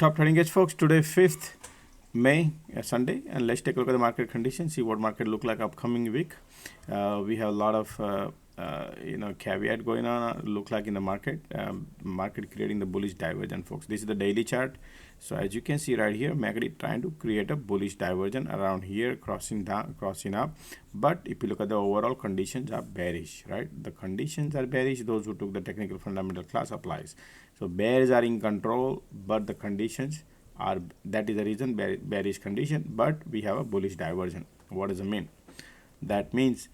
Top trading edge, folks. Today 5th May, Sunday, and let's take a look at the market conditions, see what market look like upcoming week. We have a lot of caveat going on, look like in the market. Market creating the bullish divergence, folks. This is the daily chart. So as you can see right here, market trying to create a bullish divergence around here, crossing down, crossing up. But if you look at the overall conditions are bearish, right? The conditions are bearish. Those who took the technical fundamental class applies. So bears are in control, but the conditions are, that is the reason bearish condition, but we have a bullish divergence. What does it mean? That means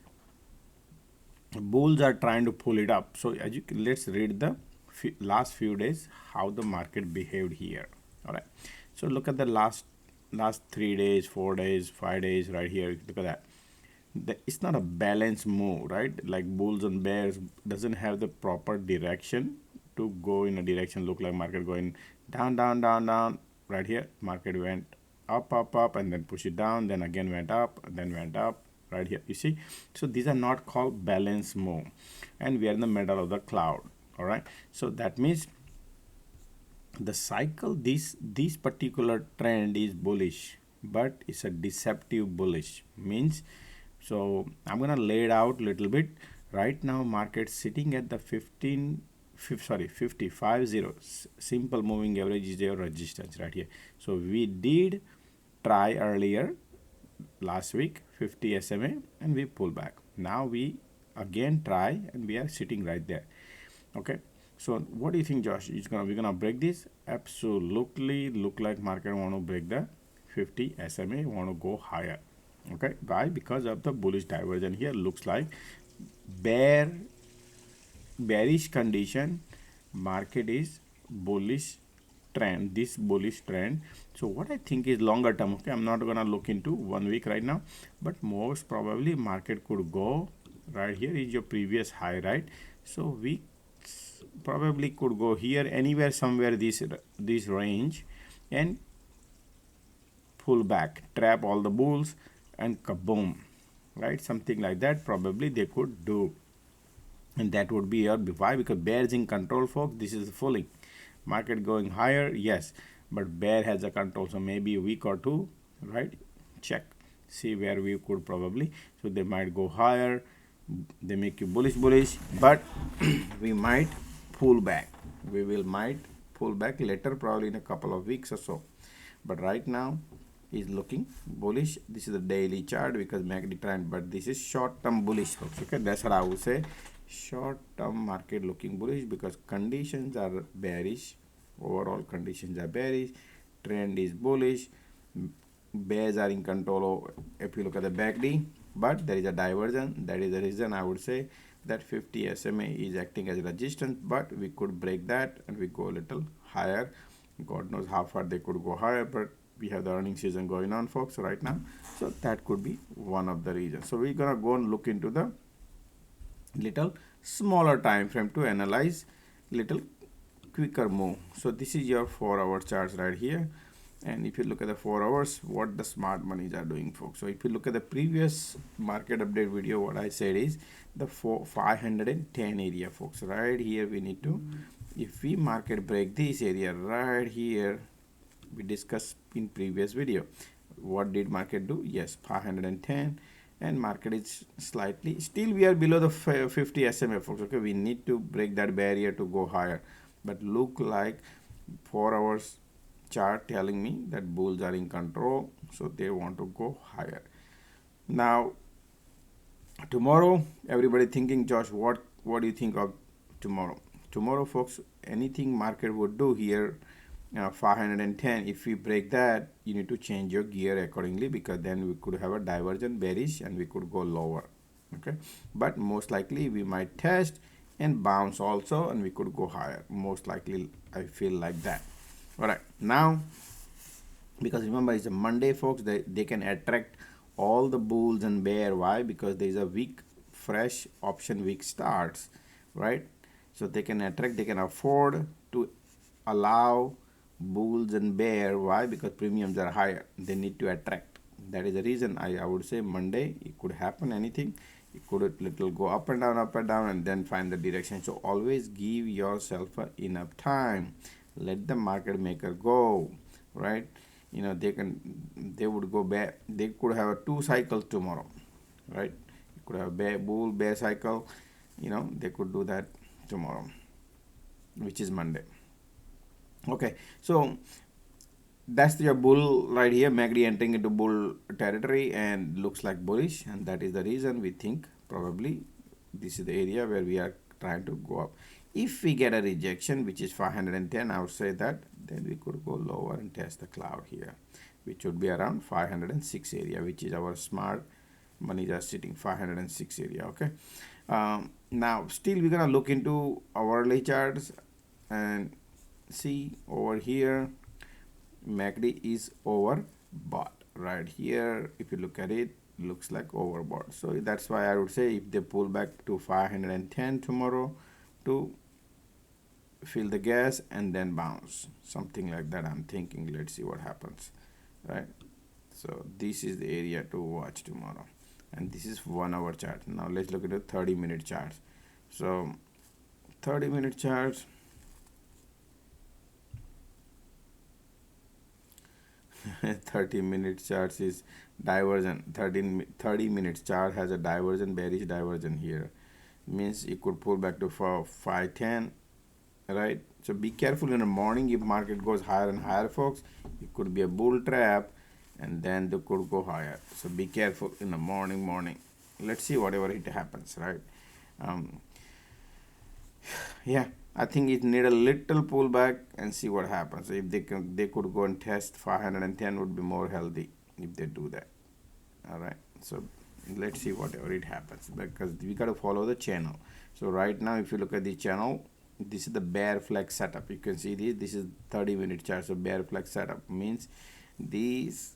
bulls are trying to pull it up. So as you can, let's read the last few days how the market behaved here. All right, so look at the last 3 days, 4 days, 5 days right here. Look at that. It's not a balanced move, right? Like bulls and bears doesn't have the proper direction to go in a direction. Look like market going down, down, down, down. Right here, market went up, up, up, and then push it down, then again went up, then went up. Right here, you see. So these are not called balance move, and we are in the middle of the cloud. All right, so that means the cycle, this particular trend is bullish, but it's a deceptive bullish. Means, so I'm gonna lay it out a little bit. Right now market sitting at the 50 simple moving average is your resistance right here. So we did try earlier last week 50 SMA and we pull back. Now we again try and we are sitting right there. Okay, so what do you think, Josh? We're gonna break this? Absolutely. Look like market want to break the 50 SMA, want to go higher. Okay, why? Because of the bullish divergence here. Looks like bearish condition, market is bullish trend, this bullish trend. So what I think is longer term, okay, I'm not gonna look into 1 week right now, but most probably market could go right here is your previous high, right? So we probably could go here anywhere, somewhere this range, and pull back, trap all the bulls, and kaboom, right? Something like that probably they could do. And that would be your why? Because bears in control, folks. This is fooling. Market going higher, yes, but bear has a control. So maybe a week or two, right? Check, see where we could probably. So they might go higher. They make you bullish, but we might pull back. Might pull back later, probably in a couple of weeks or so. But right now is looking bullish. This is the daily chart because MACD trend, but this is short-term bullish, folks. Okay, that's what I would say. Short-term market looking bullish because conditions are bearish. Overall conditions are bearish. Trend is bullish. Bears are in control if you look at the BACD, but there is a divergence. That is the reason I would say that 50 SMA is acting as a resistance, but we could break that and we go a little higher. God knows how far they could go higher, but we have the earning season going on, folks, right now. So that could be one of the reasons. So we're gonna go and look into the little smaller time frame to analyze little quicker move. So this is your 4-hour charts right here, and if you look at the 4 hours, what the smart monies are doing, folks. So if you look at the previous market update video, what I said is the 510 area, folks. Right here we need to, if we market break this area right here, we discussed in previous video, what did market do? Yes, 510, and market is slightly, still we are below the 50 SMA, folks. Okay, we need to break that barrier to go higher, but look like 4 hours chart telling me that bulls are in control, so they want to go higher. Now tomorrow, everybody thinking, Josh, what do you think of tomorrow, folks? Anything market would do here, 510, if we break that, you need to change your gear accordingly, because then we could have a divergent bearish and we could go lower. Okay, but most likely we might test and bounce also, and we could go higher. Most likely I feel like that. All right, now because remember it's a Monday, folks, they can attract all the bulls and bear. Why? Because there is a week, fresh option week starts, right? So they can attract, they can afford to allow bulls and bear. Why? Because premiums are higher, they need to attract. That is the reason I would say Monday it could happen anything. It could little go up and down, and then find the direction. So always give yourself enough time. let the market maker go, right? You know, they would go back, they could have 2 cycles tomorrow, right? You could have bull bear cycle, you know, they could do that tomorrow, which is Monday. Okay, so that's your bull right here. MACD entering into bull territory and looks like bullish, and that is the reason we think probably this is the area where we are trying to go up. If we get a rejection, which is 510, I would say that then we could go lower and test the cloud here, which would be around 506 area, which is our smart money just sitting 506 area. Okay, now still we're gonna look into hourly charts and see over here MACD is overbought right here. If you look at it, looks like overbought. So that's why I would say if they pull back to 510 tomorrow to fill the gas and then bounce, something like that I'm thinking. Let's see what happens, right? So this is the area to watch tomorrow, and this is 1 hour chart. Now let's look at the 30-minute charts. So 30-minute charts, 30-minute charts is divergent. 30 minutes chart has a divergent, bearish divergent here, means it could pull back to 510, right? So be careful in the morning. If market goes higher and higher, folks, it could be a bull trap, and then they could go higher. So be careful in the morning. Let's see whatever it happens, right? Yeah, I think it need a little pullback and see what happens. If they could go and test 510 would be more healthy if they do that. All right, so let's see whatever it happens, because we got to follow the channel. So right now, if you look at the channel, this is the bear flag setup. You can see this is 30-minute chart. So bear flag setup means this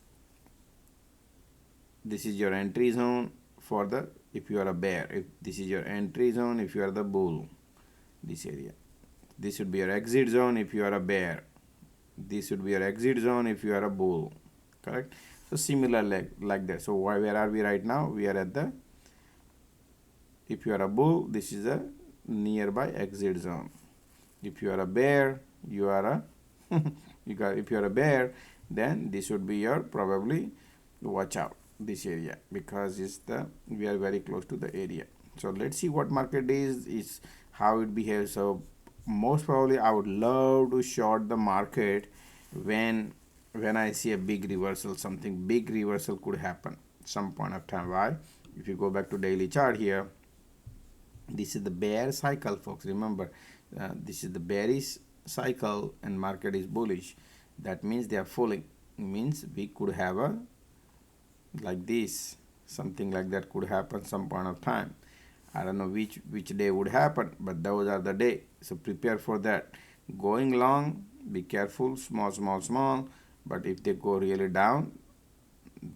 is your entry zone for the, if you are a bear. If this is your entry zone, if you are the bull, this area. This would be your exit zone if you are a bear. This would be your exit zone if you are a bull, correct? So similar like that. So where are we right now? We are at the, if you are a bull, this is a nearby exit zone. If you are a bear, you are a if you are a bear, then this would be your, probably watch out this area, because it's the, we are very close to the area. So let's see what market is how it behaves. So most probably I would love to short the market when I see a big reversal. Something big reversal could happen some point of time. Why? If you go back to daily chart here, this is the bear cycle, folks. Remember, this is the bearish cycle and market is bullish. That means they are falling. Means we could have a, like this, something like that could happen some point of time. I don't know which day would happen, but those are the day. So prepare for that. Going long, be careful, small. But if they go really down,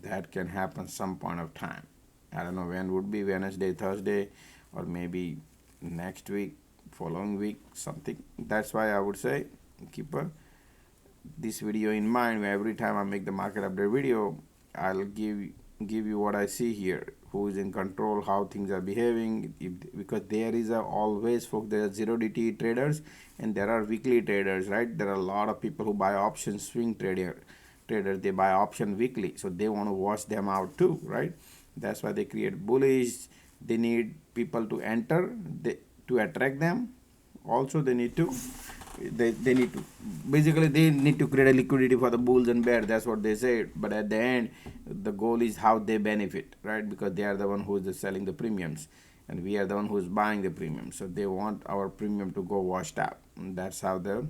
that can happen some point of time. I don't know when would be, Wednesday, Thursday, or maybe next week, following week, something. That's why I would say keep this video in mind. Every time I make the market update video, I'll give you what I see here, who is in control, how things are behaving. Because there is always, folks, there are 0DT traders and there are weekly traders, right? There are a lot of people who buy options, swing traders, they buy option weekly, so they want to watch them out too, right? That's why they create bullish. They need people to enter, to attract them. Also they need to basically they need to create a liquidity for the bulls and bears. That's what they say. But at the end, the goal is how they benefit, right? Because they are the one who is selling the premiums and we are the one who is buying the premium. So they want our premium to go washed out, and that's how the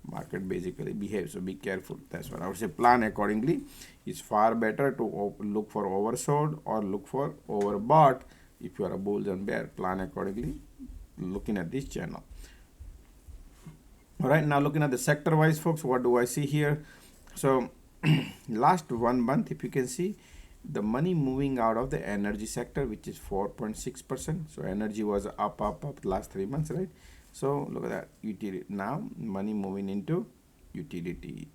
market basically behaves. So be careful. That's what I would say. Plan accordingly. It's far better to look for oversold or look for overbought. If you are a bulls and bear, plan accordingly looking at this channel. All right, now looking at the sector wise, folks, what do I see here? So last 1 month, if you can see, the money moving out of the energy sector, which is 4.6%. So energy was up last 3 months, right? So look at that, utility. Now money moving into utility.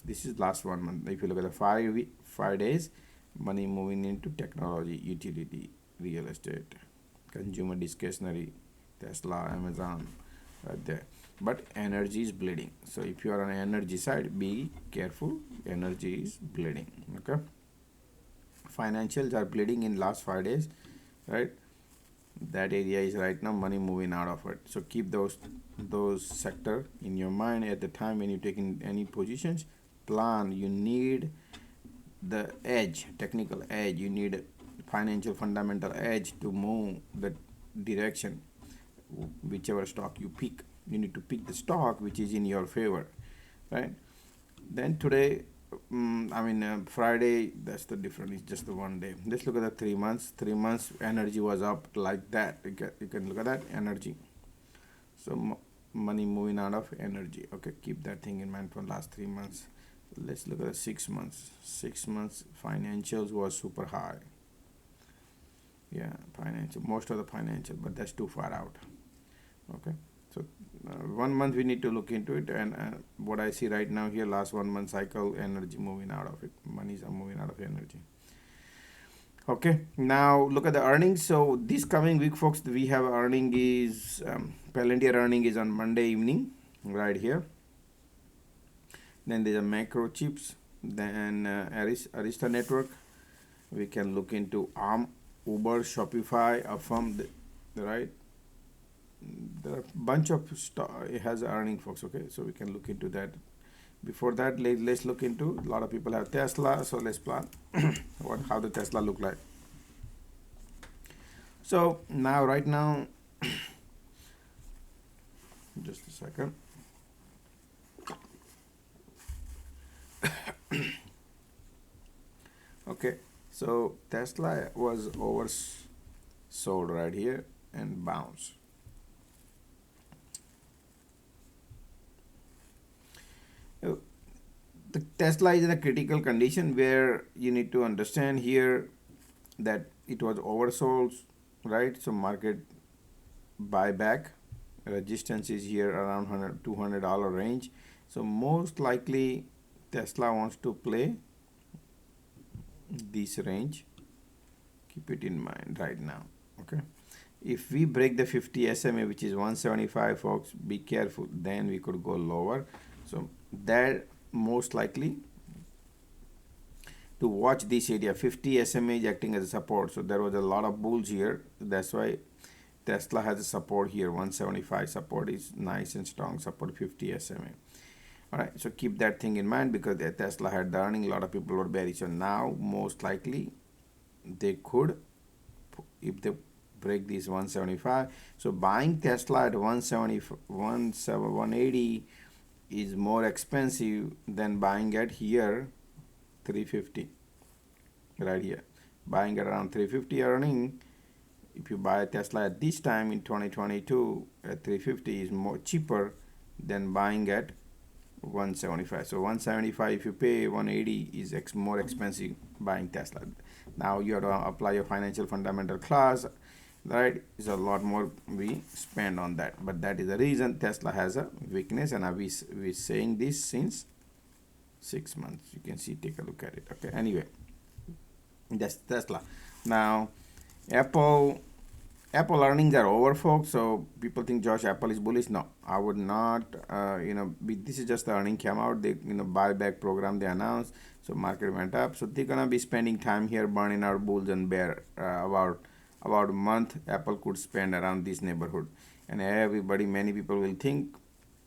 This is last 1 month. If you look at the 5 days, money moving into technology, utility, real estate, consumer discretionary, Tesla, Amazon, right there. But energy is bleeding, so if you are on the energy side, be careful, energy is bleeding. Okay, financials are bleeding in last 5 days, right? That area is right now money moving out of it, so keep those sector in your mind at the time when you take in any positions. Plan, you need the edge, technical edge, you need financial fundamental edge to move the direction. Whichever stock you pick, you need to pick the stock which is in your favor, right? Then today, Friday, that's the difference, it's just the 1 day. Let's look at the 3 months. 3 months energy was up like that. You can look at that energy, so money moving out of energy. Okay, keep that thing in mind for last 3 months. Let's look at the 6 months. 6 months financials was super high. Yeah, financial, most of the financial, but that's too far out. Okay, so 1 month we need to look into it, and what I see right now here, last 1 month cycle, energy moving out of it, monies are moving out of energy. Okay, now look at the earnings. So this coming week, folks, we have earning is PLTR earning is on Monday evening, right here. Then there's a macro chips, then Arista Network. We can look into ARM, Uber, Shopify, AFRM, right? There are a bunch of stock, it has earning, folks. Okay, so we can look into that. Before that, let's look into, a lot of people have Tesla, so let's plan how the Tesla look like. So now, right now, just a second. Okay, so Tesla was oversold right here and bounced. The Tesla is in a critical condition where you need to understand here that it was oversold, right? So market buyback, resistance is here around $200 range. So most likely Tesla wants to play this range. Keep it in mind right now. Okay, if we break the 50 SMA, which is 175, folks, be careful, then we could go lower. So that most likely to watch this area. 50 SMA is acting as a support, so there was a lot of bulls here. That's why Tesla has a support here. 175 support is nice and strong support, 50 SMA. All right, so keep that thing in mind, because Tesla had the earning, a lot of people were bearish. So now most likely they could, if they break this 175, so buying Tesla at 180 is more expensive than buying at here 350, right here. Buying at around 350 earning, if you buy a Tesla at this time in 2022 at 350 is more cheaper than buying at 175. So 175, if you pay 180 is more expensive buying Tesla. Now you have to apply your financial fundamental class, right? It's a lot more we spend on that, but that is the reason Tesla has a weakness, and we're saying this since 6 months. You can see, take a look at it. Okay, anyway, that's Tesla. Now Apple earnings are over, folks. So people think, Josh, Apple is bullish. No, I would not. This is just the earning came out. They buyback program they announced, so market went up. So they're gonna be spending time here burning out bulls and bear. About a month Apple could spend around this neighborhood, and many people will think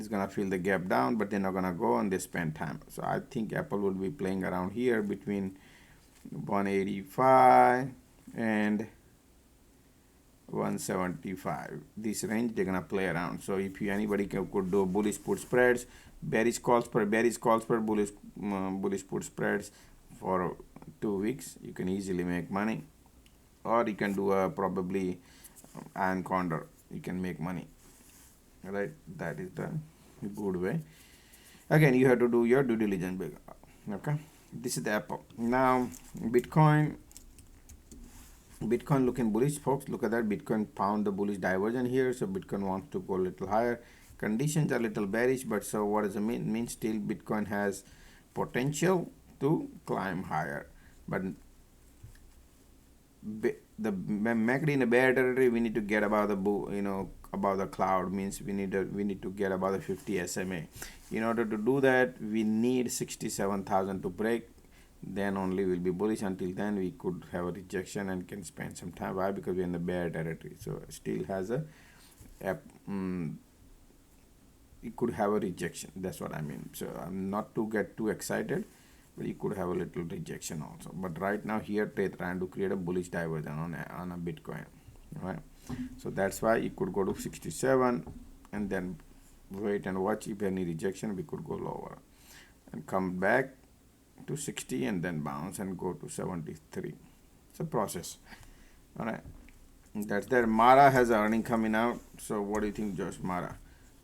it's gonna fill the gap down, but they're not gonna go, and they spend time. So I think Apple will be playing around here between 185 and 175, this range they're gonna play around. So if anybody could do bullish put spreads, bearish calls per bullish put spreads for 2 weeks, you can easily make money. Or you can do a probably iron condor, you can make money, right? That is the good way. Again, you have to do your due diligence. Okay, this is the Apple. Now Bitcoin looking bullish, folks. Look at that. Bitcoin found the bullish diversion here, so Bitcoin wants to go a little higher. Conditions are a little bearish, but so what does it mean? Still Bitcoin has potential to climb higher, but the MACD in the bear territory, we need to get above the above the cloud, means we need to get above the 50 SMA. In order to do that, we need 67,000 to break, then only we'll be bullish. Until then we could have a rejection and can spend some time. Why? Because we're in the bear territory, so still has a it could have a rejection. That's what I mean. So I'm not to get too excited, but you could have a little rejection also. But right now here they're trying to create a bullish diversion on a Bitcoin, right? So that's why it could go to 67 and then wait and watch. If any rejection, we could go lower and come back to 60 and then bounce and go to 73. It's a process. All right, that's there. Mara has earning coming out. So what do you think, Josh?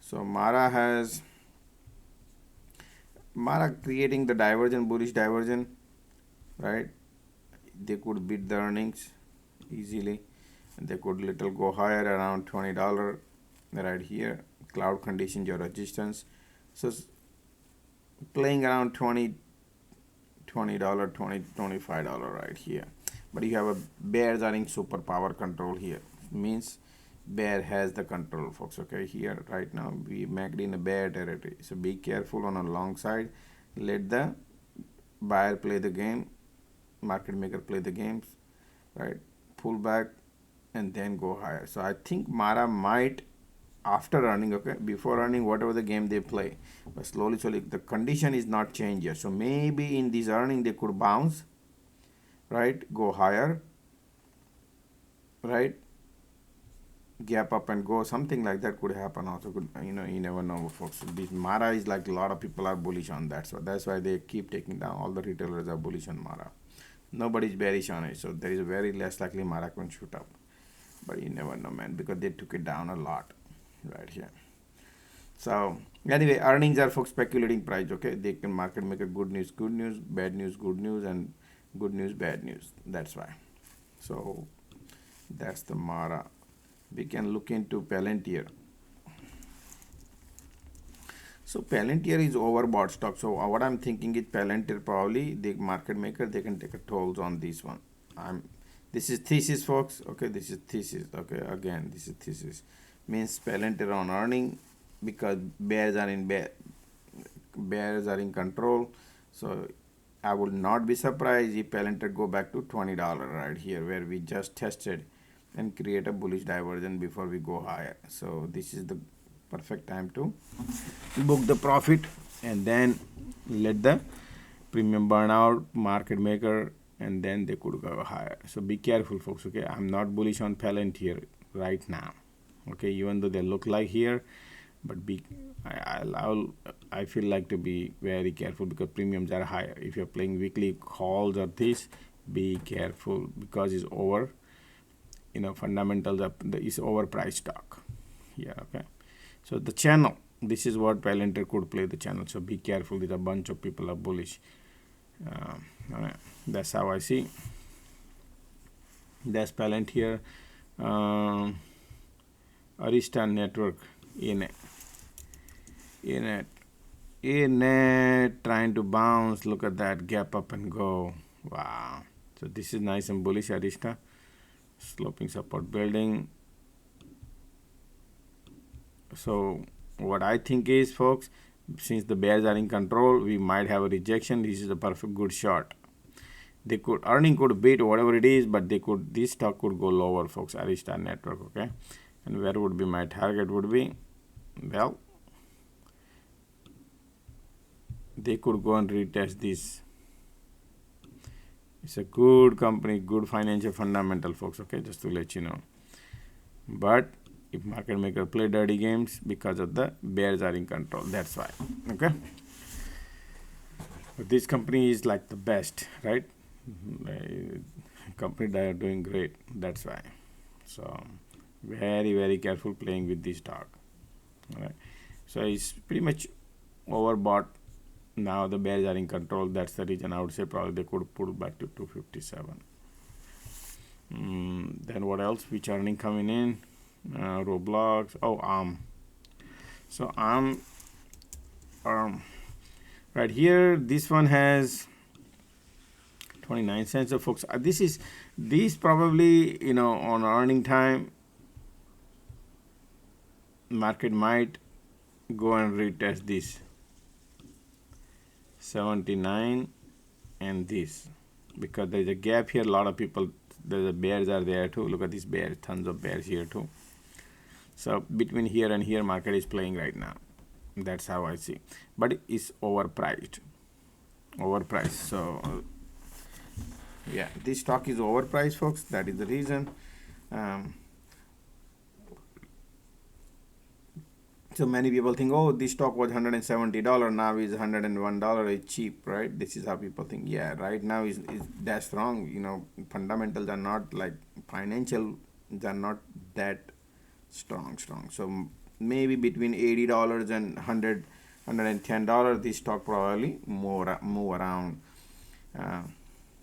So Mara creating the diversion, bullish diversion, right? They could beat the earnings easily, and they could little go higher around $20 right here. Cloud conditions, your resistance. So playing around $20, $25 right here. But you have a bears are in super power control here. Means bear has the control, folks. Okay, here right now we MACD in a bear territory, so be careful on a long side. Let the buyer play the game, market maker play the games, right? Pull back and then go higher. So I think Mara might, after earning, okay, before earning, whatever the game they play, but slowly the condition is not changed yet. So maybe in this earning they could bounce, right, go higher, right, gap up and go, something like that could happen also. Could, you never know, folks. This Mara is like a lot of people are bullish on that, so that's why they keep taking down. All the retailers are bullish on Mara. Nobody's bearish on it, so there is very less likely Mara can shoot up. But you never know, man, because they took it down a lot right here. So anyway, earnings are for speculating price. Okay, they can market make a good news, bad news, good news, and good news, bad news. That's why. So that's the Mara. We can look into PLTR. So PLTR is overbought stock. So what I'm thinking is PLTR probably the market maker, they can take a tolls on this one. This is thesis, folks. Okay, this is thesis. Okay, again this is thesis. Means PLTR on earning, because bears are in control. So I would not be surprised if PLTR go back to $20 right here, where we just tested, and create a bullish diversion before we go higher. So this is the perfect time to book the profit, and then let the premium burn out, market maker, and then they could go higher. So be careful, folks. Okay, I'm not bullish on PLTR right now. Okay, even though they look like here, but I feel like to be very careful because premiums are higher. If you're playing weekly calls or this, be careful because it's over. Fundamentals is overpriced stock. Yeah, okay. So the channel, this is what PLTR could play the channel. So be careful. There's a bunch of people are bullish. That's how I see. That's PLTR. Arista Network, ANET trying to bounce. Look at that gap up and go. Wow. So this is nice and bullish. Arista. Sloping support building. So what I think is, folks, since the bears are in control, we might have a rejection. This is a perfect good shot. They could earning could beat whatever it is, but this stock could go lower, folks. Arista Network, okay. And where would be my target would be? Well, they could go and retest this. It's a good company, good financial fundamental, folks. Okay, just to let you know. But if market maker play dirty games, because of the bears are in control, that's why. Okay. But this company is like the best, right? Company that are doing great. That's why. So very careful playing with this stock. All right. So it's pretty much overbought. Now the bears are in control. That's the reason I would say probably they could pull back to 257. Then what else? Which earning coming in? Roblox. Oh, ARM. So ARM, right here, this one has 29 cents. So folks, this probably on earning time. market might go and retest this 79 and this, because there's a gap here. A lot of people, there's a bears are there too. Look at this bear, tons of bears here too. So between here and here, market is playing right now. That's how I see. But it's overpriced. So yeah, this stock is overpriced, folks. That is the reason. So many people think, oh, this stock was $170, now is $101. It's cheap, right? This is how people think. Yeah, right now is that's wrong. You know, fundamentals are not like financial. They're not that strong. So maybe between $80 and $110, this stock probably move around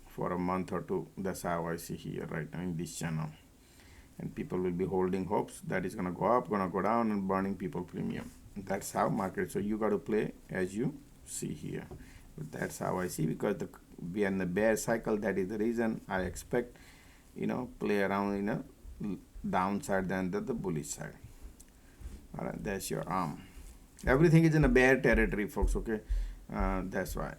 for a month or two. That's how I see here right now in this channel. And people will be holding hopes that is gonna go up, gonna go down, and burning people premium. That's how market. So you got to play as you see here. But that's how I see, because we are in the bear cycle. That is the reason I expect, you know, play around in a downside than the bullish side. All right, that's your arm. Everything is in a bear territory, folks. Okay, that's why.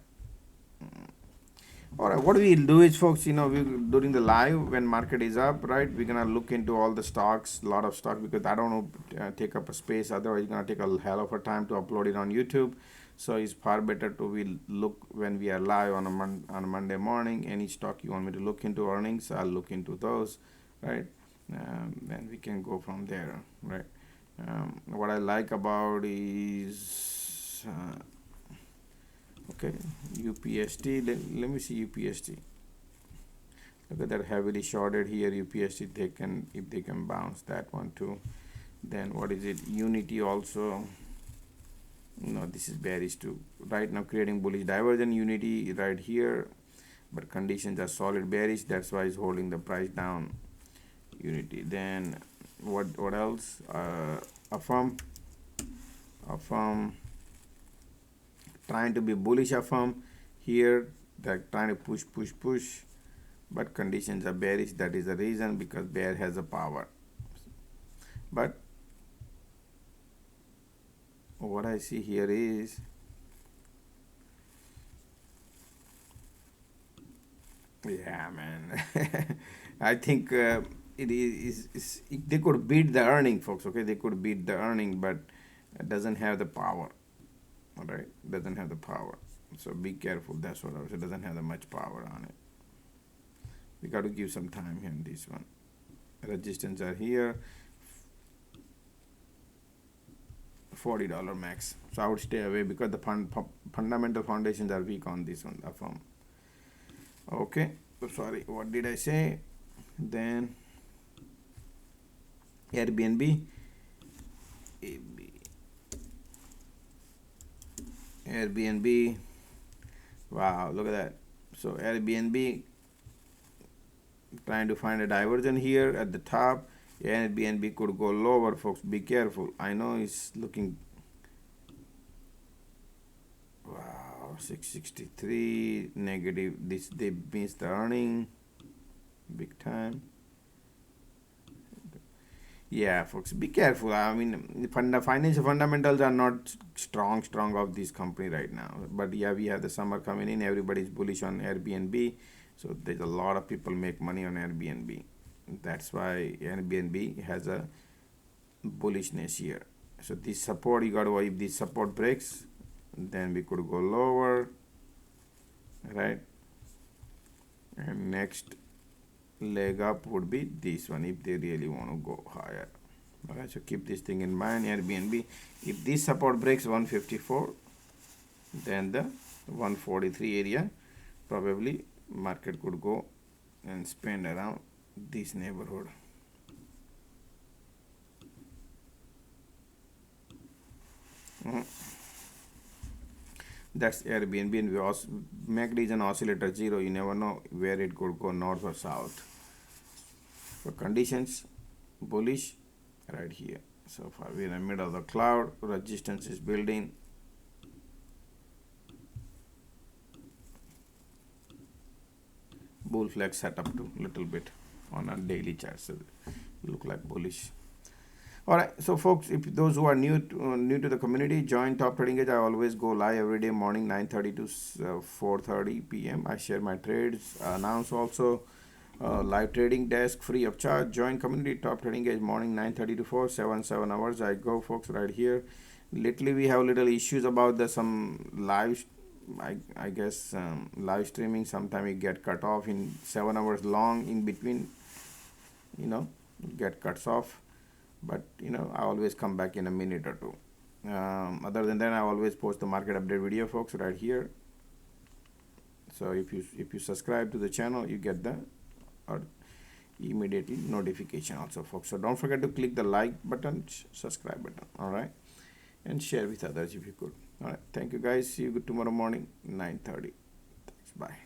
All right, what we'll do is, folks, you know, during the live when market is up, right, we're gonna look into all the stocks, a lot of stock, because I don't know take up a space. Otherwise, it's gonna take a hell of a time to upload it on YouTube. So it's far better to we look when we are live on a Monday morning. Any stock you want me to look into earnings, I'll look into those, right? And we can go from there, right? What I like about is okay, UPST. Let me see UPST. Look at that, heavily shorted here. UPST, they can, if they can bounce that one too. Then what is it? Unity also. No, this is bearish too. Right now creating bullish divergence. Unity right here, but conditions are solid bearish. That's why it's holding the price down. Unity. Then what else? AFRM. Trying to be bullish AFRM here. They're trying to push, but conditions are bearish. That is the reason, because bear has a power. But what I see here is yeah, man. I think it is they could beat the earning, folks. Okay, they could beat the earning, but it doesn't have the power. All right, doesn't have the power. So be careful. That's what I was. It doesn't have that much power on it. We got to give some time here in this one. Resistance are here. $40 max. So I would stay away, because the fundamental foundations are weak on this one, AFRM. Okay, so sorry, what did I say? Then Airbnb. Airbnb. Wow, look at that. So Airbnb trying to find a divergence here at the top. Airbnb could go lower, folks. Be careful. I know it's looking, wow, 663 negative. This, they missed the earning big time. Yeah, folks, be careful. I mean, financial fundamentals are not strong of this company right now. But yeah, we have the summer coming in. Everybody's bullish on Airbnb. So there's a lot of people make money on Airbnb. That's why Airbnb has a bullishness here. So this support, you got to, if this support breaks, then we could go lower, right? And next leg up would be this one, if they really want to go higher. All right, so keep this thing in mind. Airbnb, if this support breaks 154, then the 143 area, probably market could go and spend around this neighborhood. That's Airbnb. And we also MACD is an oscillator 0. You never know where it could go, north or south. So conditions bullish right here. So far we're in the middle of the cloud. Resistance is building. Bull flag set up to little bit on a daily chart, so look like bullish. All right, so folks, if those who are new to the community, join Top Trading Edge. I always go live every day morning 9:30 to 4:30 p.m. I share my trades, announce also live trading desk free of charge. Join community Top Trading Edge morning 9:30 to 4, 7 hours. I go, folks, right here. Lately we have little issues about the some live. I guess live streaming sometime it get cut off in 7 hours long in between. Get cuts off. But I always come back in a minute or two. Other than that, I always post the market update video, folks, right here. So if you subscribe to the channel, you get the immediately notification also, folks. So don't forget to click the like button, subscribe button, all right, and share with others if you could. All right, thank you guys. See you tomorrow morning 9:30. Thanks. Bye.